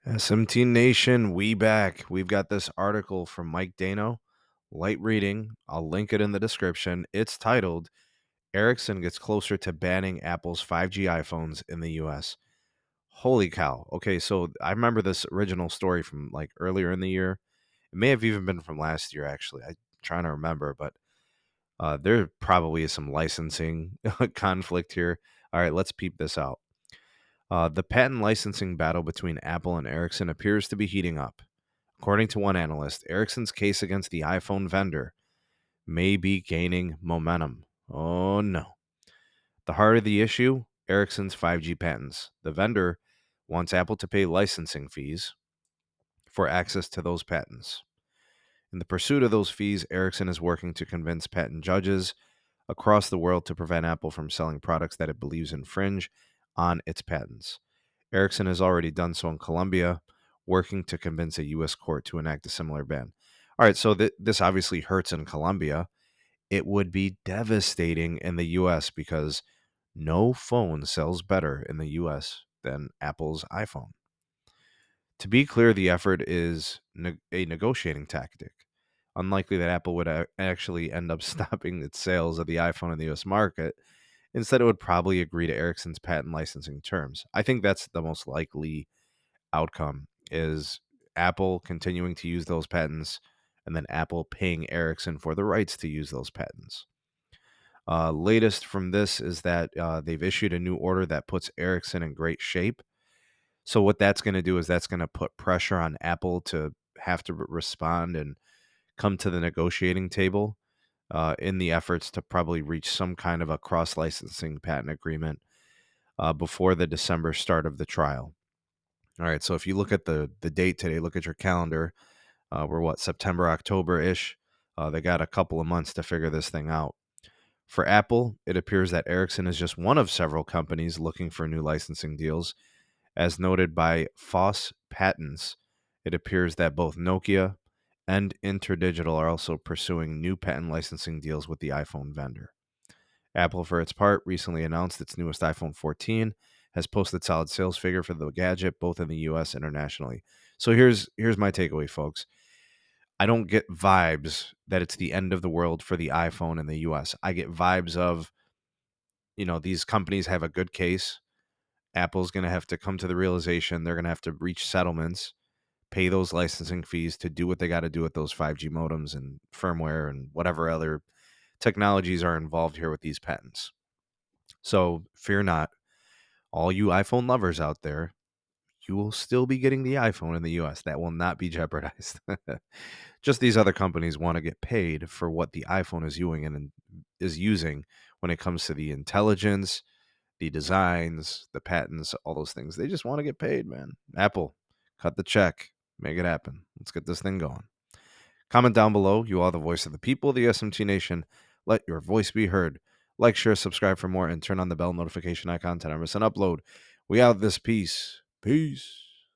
SMT Nation, we back. We've got this article from Mike Dano. Light reading. I'll link it in the description. It's titled Ericsson Gets Closer to Banning Apple's 5G iPhones in the US. Holy cow. Okay, so I remember this original story from like earlier in the year. It may have even been from last year, actually. I'm trying to remember, but there probably is some licensing conflict here. All right, let's peep this out. The patent licensing battle between Apple and Ericsson appears to be heating up. According to one analyst, Ericsson's case against the iPhone vendor may be gaining momentum. Oh no. The heart of the issue, Ericsson's 5G patents. The vendor wants Apple to pay licensing fees for access to those patents. In the pursuit of those fees, Ericsson is working to convince patent judges across the world to prevent Apple from selling products that it believes infringe on its patents. Ericsson has already done so in Colombia, working to convince a U.S. court to enact a similar ban. All right, so this obviously hurts in Colombia. It would be devastating in the U.S. because no phone sells better in the U.S. than Apple's iPhone. To be clear, the effort is a negotiating tactic. Unlikely that Apple would actually end up stopping its sales of the iPhone in the US market. Instead, it would probably agree to Ericsson's patent licensing terms. I think that's the most likely outcome is Apple continuing to use those patents and then Apple paying Ericsson for the rights to use those patents. Latest from this is that they've issued a new order that puts Ericsson in great shape. So what that's going to do is that's going to put pressure on Apple to have to respond and come to the negotiating table in the efforts to probably reach some kind of a cross-licensing patent agreement before the December start of the trial. All right, so if you look at the date today, look at your calendar. We're what, September, October-ish. They got a couple of months to figure this thing out. For Apple, it appears that Ericsson is just one of several companies looking for new licensing deals. As noted by Foss Patents, it appears that both Nokia and InterDigital are also pursuing new patent licensing deals with the iPhone vendor. Apple, for its part, recently announced its newest iPhone 14 has posted solid sales figure for the gadget, both in the US and internationally. So here's my takeaway, folks. I don't get vibes that it's the end of the world for the iPhone in the US. I get vibes of, these companies have a good case. Apple's going to have to come to the realization they're going to have to reach settlements, pay those licensing fees to do what they got to do with those 5G modems and firmware and whatever other technologies are involved here with these patents. So fear not, all you iPhone lovers out there, you will still be getting the iPhone in the US. That will not be jeopardized. Just these other companies want to get paid for what the iPhone is using when it comes to the intelligence, the designs, the patents, all those things. They just want to get paid, man. Apple, cut the check, make it happen. Let's get this thing going. Comment down below. You are the voice of the people, the SMT Nation. Let your voice be heard. Like, share, subscribe for more, and turn on the bell notification icon to never miss an upload. We out this piece. Peace.